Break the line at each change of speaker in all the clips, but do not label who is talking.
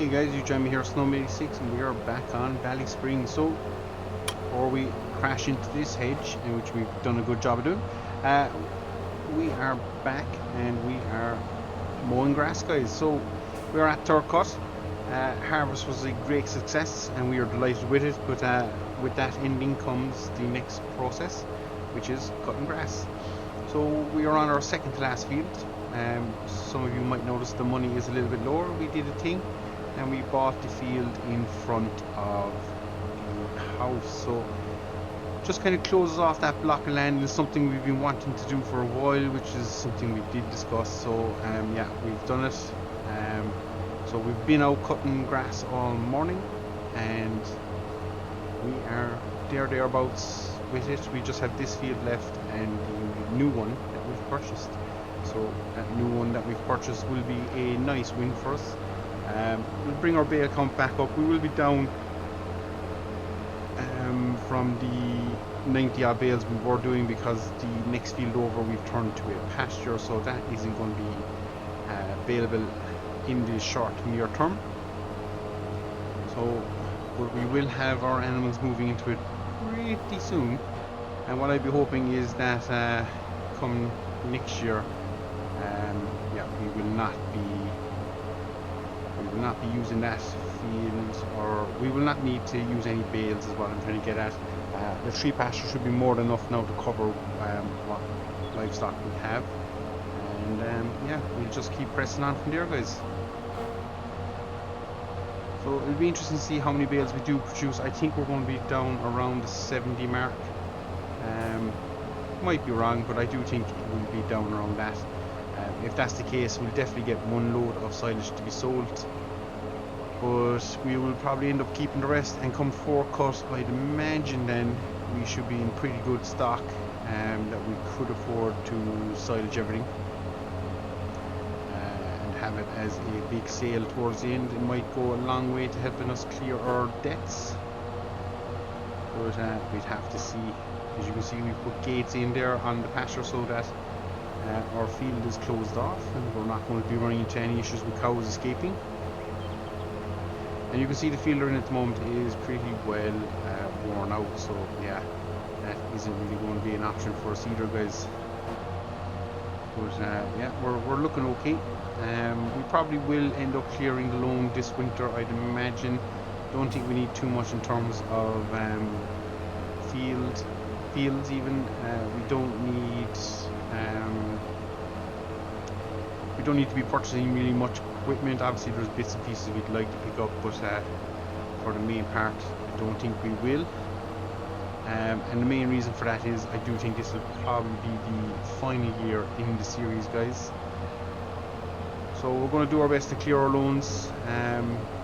Hey guys, you join me here, EP68, and we are back on Ballyspring. So, before we crash into this hedge, in which we've done a good job of doing, we are back and we are mowing grass, guys. So, we are at third cut. Harvest was a great success and we are delighted with it, but with that ending comes the next process, which is cutting grass. So, we are on our second to last field. Some of you might notice the money is a little bit lower. We did a thing and we bought the field in front of the house, so just kind of closes off that block of land. Is something we've been wanting to do for a while, which is something we did discuss. So yeah, we've done it. So we've been out cutting grass all morning and we are thereabouts with it. We just have this field left and the new one that we've purchased. So that new one that we've purchased will be a nice win for us. We'll bring our bale count back up. We will be down from the 90 odd bales we were doing because the next field over we've turned to a pasture, so that isn't going to be available in the short near term. So, but we will have our animals moving into it pretty soon, and what I'd be hoping is that come next year, yeah, we will not be using that field, or we will not need to use any bales, is what I'm trying to get at. The tree pasture should be more than enough now to cover what livestock we have, and yeah, we'll just keep pressing on from there, guys. So it'll be interesting to see how many bales we do produce. I think we're going to be down around the 70 mark. Might be wrong, but I do think it will be down around that. If that's the case, we'll definitely get one load of silage to be sold, but we will probably end up keeping the rest, and come 4 cut, I'd imagine then we should be in pretty good stock, that we could afford to silage everything and have it as a big sale towards the end. It might go a long way to helping us clear our debts, but we'd have to see. As you can see, we put gates in there on the pasture so that our field is closed off and we're not going to be running into any issues with cows escaping. And you can see the field we're in at the moment is pretty well worn out, so yeah, that isn't really going to be an option for us either, guys. But yeah, we're looking okay. We probably will end up clearing the loan this winter, I'd imagine. Don't think we need too much in terms of fields even. We don't need to be purchasing really much equipment. Obviously there's bits and pieces we'd like to pick up, but for the main part I don't think we will. And the main reason for that is I do think this will probably be the final year in the series, guys. So we're going to do our best to clear our loans.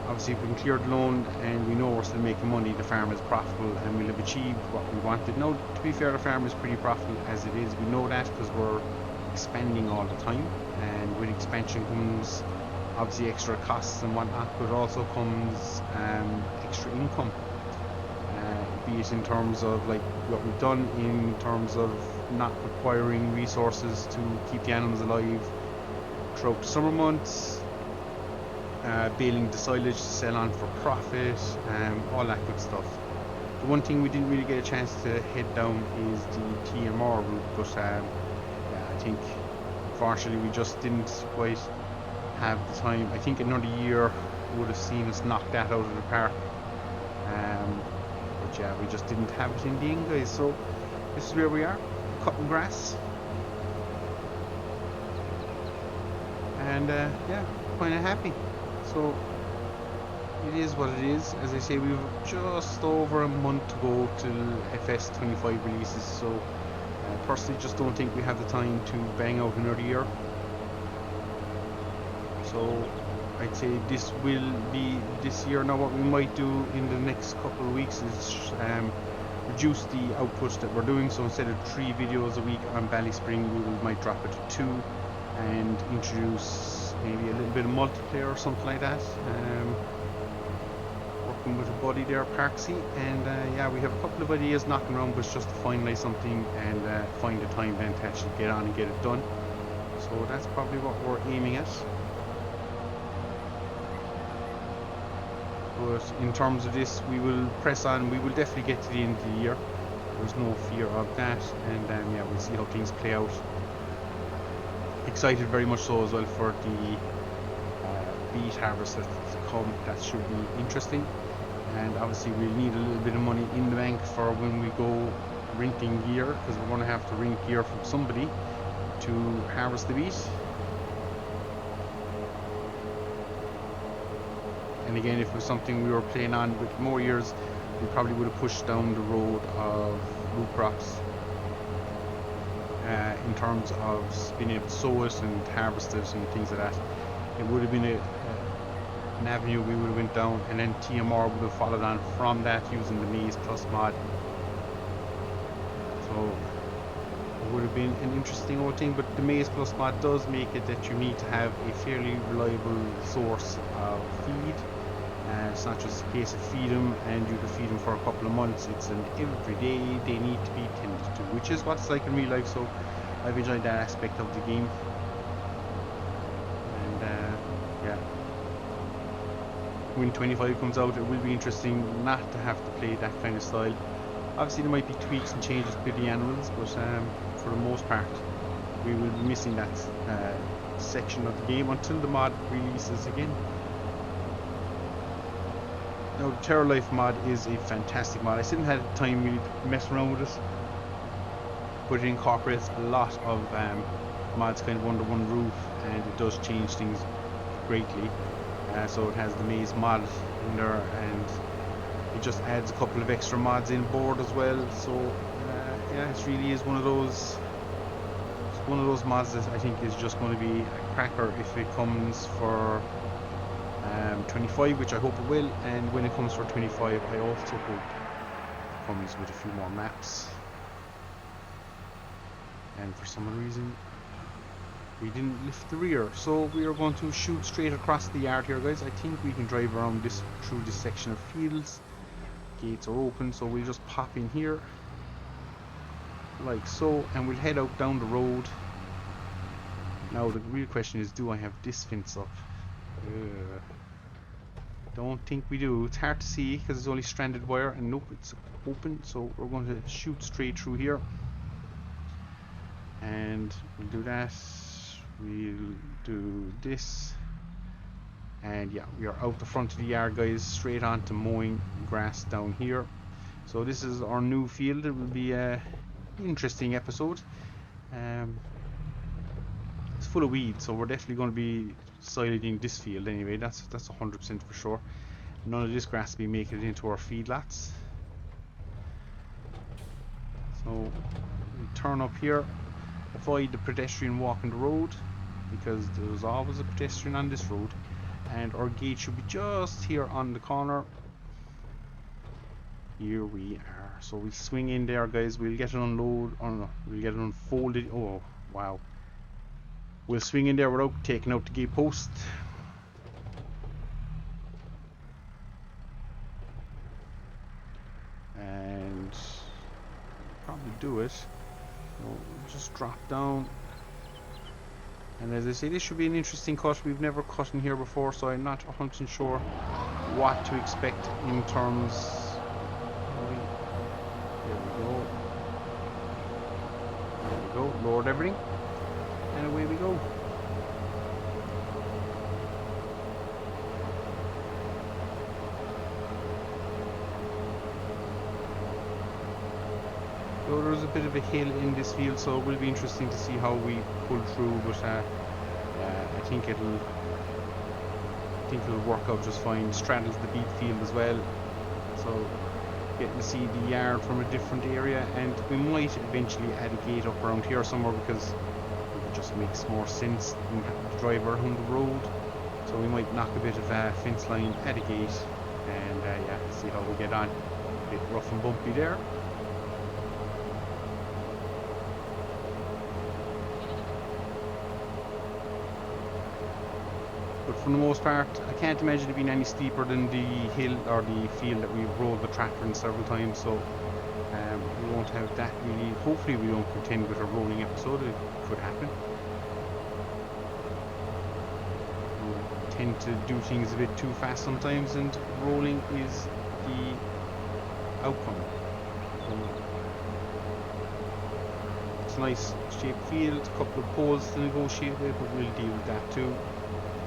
Obviously if we can clear the loan and we know we're still making money, the farm is profitable and we'll have achieved what we wanted. Now, to be fair, the farm is pretty profitable as it is. We know that because we're expanding all the time, and with expansion comes obviously extra costs and whatnot, but also comes extra income, be it in terms of like what we've done in terms of not requiring resources to keep the animals alive throughout the summer months, baling the silage to sell on for profit, all that good stuff. The one thing we didn't really get a chance to head down is the TMR route, but yeah, I think unfortunately we just didn't quite have the time. I think another year would have seen us knock that out of the park, but yeah, we just didn't have it in the end, guys. So this is where we are, cutting grass, and yeah, kind of happy. So it is what it is. As I say, we've just over a month to go till FS25 releases, so personally just don't think we have the time to bang out another year. So I'd say this will be this year. Now what we might do in the next couple of weeks is reduce the output that we're doing. So instead of 3 videos a week on Ballyspring, we might drop it to 2 and introduce maybe a little bit of multiplayer or something like that. Working with a buddy there, Parksy, and yeah, we have a couple of ideas knocking around, but it's just to finalize something and find the time then to actually get on and get it done. So that's probably what we're aiming at. But in terms of this, we will press on. We will definitely get to the end of the year. There's no fear of that, and yeah, we'll see how things play out. Excited very much so as well for the beet harvest that's to come. That should be interesting, and obviously we'll need a little bit of money in the bank for when we go renting gear, because we're going to have to rent gear from somebody to harvest the beet. And again, if it was something we were playing on with more years, we probably would have pushed down the road of root crops in terms of being able to sow it and harvest it and things like that. It would have been an avenue we would have went down, and then TMR would have followed on from that using the Maize Plus mod. So it would have been an interesting old thing, but the Maize Plus mod does make it that you need to have a fairly reliable source of feed. It's not just a case of feed them and you can feed them for a couple of months. It's an every day they need to be tended to, which is what it's like in real life. So I've enjoyed that aspect of the game. And yeah, when 25 comes out, it will be interesting not to have to play that kind of style. Obviously there might be tweaks and changes to the animals, but for the most part we will be missing that section of the game until the mod releases again. Now, the Terror Life mod is a fantastic mod. I still haven't had time really to mess around with it, but it incorporates a lot of mods kind of under one roof, and it does change things greatly. So it has the maze mod in there, and it just adds a couple of extra mods in board as well. So yeah, it really is one of those mods that I think is just going to be a cracker if it comes for 25, which I hope it will. And when it comes for 25, I also hope it comes with a few more maps. And for some reason we didn't lift the rear, so we are going to shoot straight across the yard here, guys. I think we can drive around this through this section of fields. Gates are open, so we'll just pop in here like so, and we'll head out down the road. Now the real question is, do I have this fence up? Don't think we do. It's hard to see because it's only stranded wire, and nope, it's open. So we're going to shoot straight through here, and we'll do that. We'll do this, and yeah, we are out the front of the yard, guys, straight on to mowing grass down here. So this is our new field. It will be a interesting episode. It's full of weeds, so we're definitely going to be silaging this field anyway. That's 100% for sure. None of this grass will be making it into our feedlots. So we turn up here, avoid the pedestrian walking the road, because there's always a pedestrian on this road, and our gate should be just here on the corner. Here we are. So we swing in there, guys. We'll get it unload, or no, we'll get it unfolded. Oh wow, we'll swing in there without taking out the gate post. And probably do it. We'll just drop down. And as I say, this should be an interesting cut. We've never cut in here before, so I'm not 100% sure what to expect in terms. There we go. There we go. Lowered everything. And away we go. So there's a bit of a hill in this field, so it will be interesting to see how we pull through, but I think it'll work out just fine. Straddles the beet field as well, so getting to see the yard from a different area, and we might eventually add a gate up around here somewhere, because it just makes more sense than having to drive around the road. So we might knock a bit of a fence line at a gate, and yeah, see how we get on. A bit rough and bumpy there. But for the most part, I can't imagine it being any steeper than the hill or the field that we've rolled the tractor in several times, so we won't have that really. Hopefully we don't contend with a rolling episode. It could happen. tend to do things a bit too fast sometimes, and rolling is the outcome. It's a nice shaped field, a couple of poles to negotiate with, but we'll deal with that too.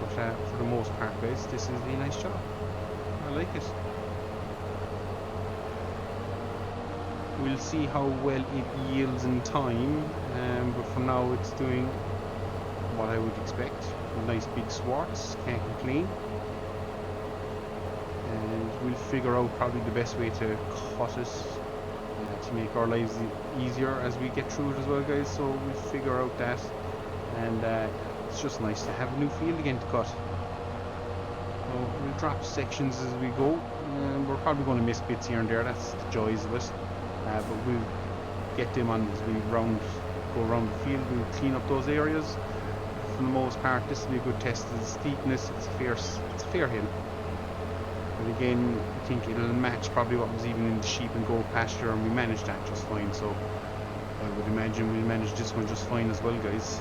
But for the most part, guys, this is a nice job. I like it. We'll see how well it yields in time, but for now it's doing what I would expect. Nice big swarts, can't complain. And we'll figure out probably the best way to cut it to make our lives easier as we get through it as well, guys. So we'll figure out that, and it's just nice to have a new field again to cut. So we'll drop sections as we go. We're probably going to miss bits here and there, that's the joys of it. But we'll get them on as we go around the field. We'll clean up those areas. For the most part, this will be a good test of the steepness. It's a fair hill. But again, I think it'll match probably what was even in the sheep and goat pasture, and we managed that just fine. So I would imagine we'll manage this one just fine as well, guys.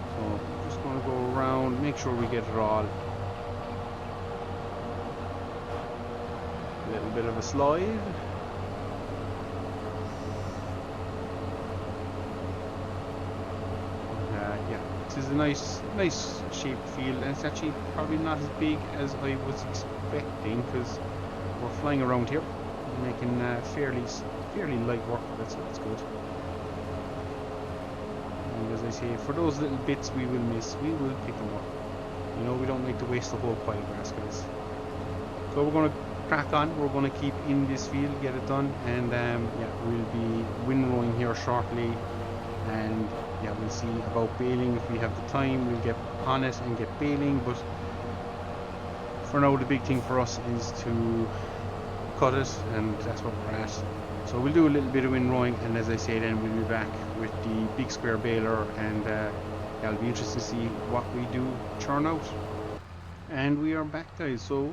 So I'm just going to go around, make sure we get it all. A little bit of a slide. This is a nice shaped field, and it's actually probably not as big as I was expecting, because we're flying around here, making fairly light work of it, so that's good. And as I say, for those little bits we will miss, we will pick them up. You know, we don't like to waste the whole pile, grass, guys. So we're going to crack on. We're going to keep in this field, get it done, and yeah, we'll be windrowing here shortly. And yeah, we'll see about baling if we have the time. We'll get on it and get baling, but for now the big thing for us is to cut it, and that's what we're at. So we'll do a little bit of windrowing, and as I say, then we'll be back with the big square baler, and yeah, it'll be interesting to see what we do churn out. And we are back, guys. So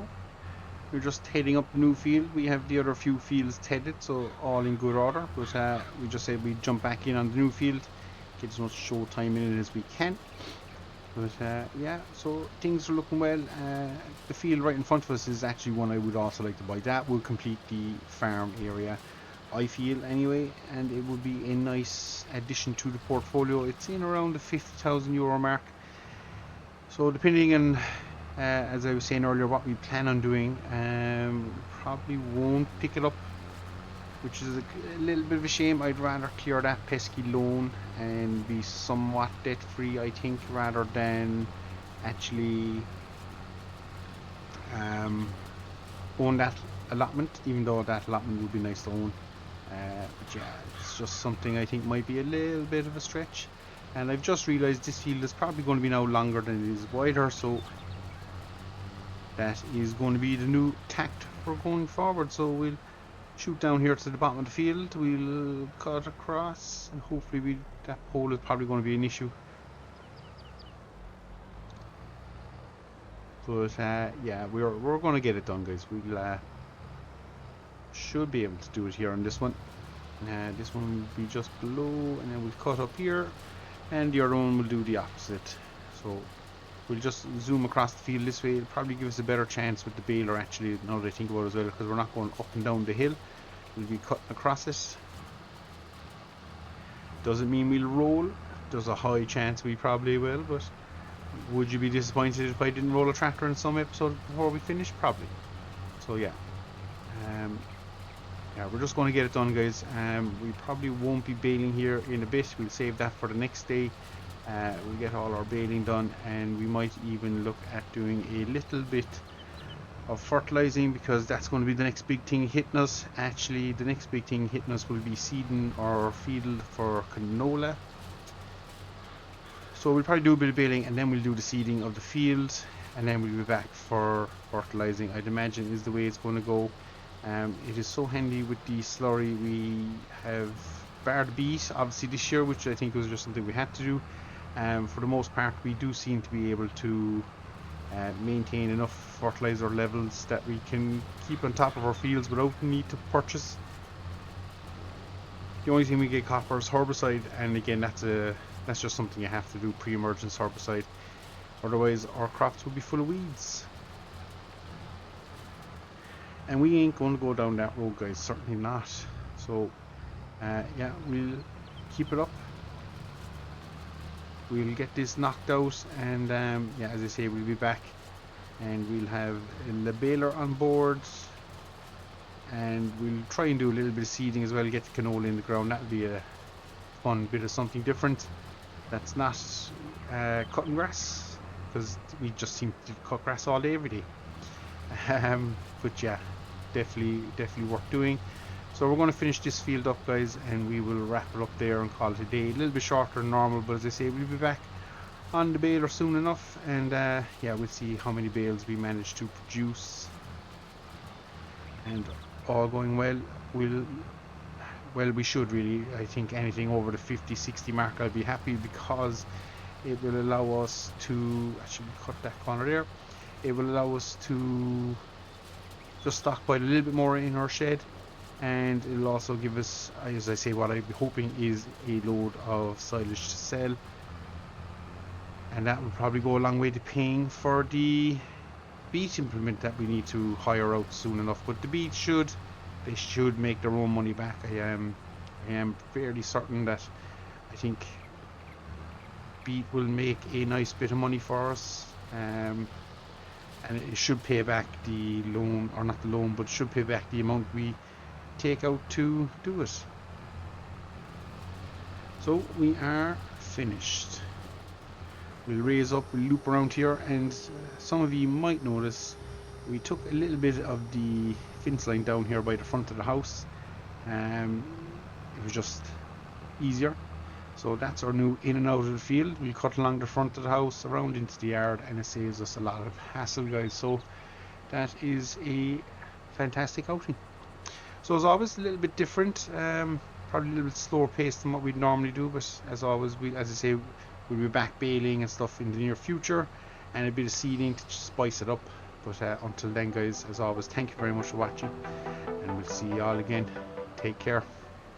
we're just heading up the new field. We have the other few fields tedded, so all in good order, but we just said we'd jump back in on the new field, get as much show time in it as we can. But yeah, so things are looking well. The field right in front of us is actually one I would also like to buy. That will complete the farm area, I feel, anyway, and it would be a nice addition to the portfolio. It's in around the €50,000 mark, so depending on as I was saying earlier, what we plan on doing, probably won't pick it up, which is a little bit of a shame. I'd rather clear that pesky loan and be somewhat debt free, I think, rather than actually own that allotment, even though that allotment would be nice to own. But yeah, it's just something I think might be a little bit of a stretch, and I've just realized this field is probably going to be now longer than it is wider, so that is going to be the new tact for going forward. So we'll shoot down here to the bottom of the field, we'll cut across, and hopefully that pole is probably going to be an issue. But yeah, we're going to get it done, guys. We'll should be able to do it here on this one. This one will be just below, and then we'll cut up here, and the other one will do the opposite. So we'll just zoom across the field this way. It'll probably give us a better chance with the baler, actually, now that I think about it as well, because we're not going up and down the hill. We'll be cutting across it. Doesn't mean we'll roll. There's a high chance we probably will, but would you be disappointed if I didn't roll a tractor in some episode before we finish? Probably. So yeah. Yeah, we're just going to get it done, guys. We probably won't be baling here in a bit. We'll save that for the next day. We'll get all our baling done, and we might even look at doing a little bit of fertilizing, because that's going to be the next big thing hitting us. Actually, the next big thing hitting us will be seeding our field for canola. So we'll probably do a bit of baling, and then we'll do the seeding of the field, and then we'll be back for fertilizing, I'd imagine, is the way it's going to go. It is so handy with the slurry. We have barred beat obviously this year, which I think was just something we had to do. For the most part, we do seem to be able to maintain enough fertilizer levels that we can keep on top of our fields without the need to purchase. The only thing we get copper is herbicide, and again, that's a That's just something you have to do pre-emergence herbicide. Otherwise our crops will be full of weeds. And we ain't going to go down that road, guys, certainly not. So yeah, we'll keep it up. We'll get this knocked out, and yeah, as I say, we'll be back and we'll have the baler on board, and we'll try and do a little bit of seeding as well, get the canola in the ground. That'll be a fun bit of something different. That's not cutting grass, because we just seem to cut grass all day every day. But yeah, definitely worth doing. So we're going to finish this field up, guys, and we will wrap it up there and call it a day. A little bit shorter than normal, but as I say, we'll be back on the baler soon enough, and yeah, we'll see how many bales we manage to produce. And all going well, we should really, I think anything over the 50-60 mark I'll be happy, because it will allow us to actually cut that corner there. It will allow us to just stockpile a little bit more in our shed, and it'll also give us, as I say, what I'm hoping is a load of silage to sell, and that will probably go a long way to paying for the beet implement that we need to hire out soon enough. But the beet should make their own money back. I am fairly certain that I think beet will make a nice bit of money for us, and it should pay back the loan, or not the loan, but it should pay back the amount we take out to do it. So we are finished. We'll raise up, we'll loop around here, and some of you might notice we took a little bit of the fence line down here by the front of the house. It was just easier. So that's our new in and out of the field. We'll cut along the front of the house, around into the yard, and it saves us a lot of hassle, guys. So that is a fantastic outing. So as always, a little bit different, probably a little bit slower paced than what we'd normally do, but as always, as I say, we'll be back baling and stuff in the near future, and a bit of seeding to spice it up. But until then, guys, as always, thank you very much for watching, and we'll see you all again. Take care.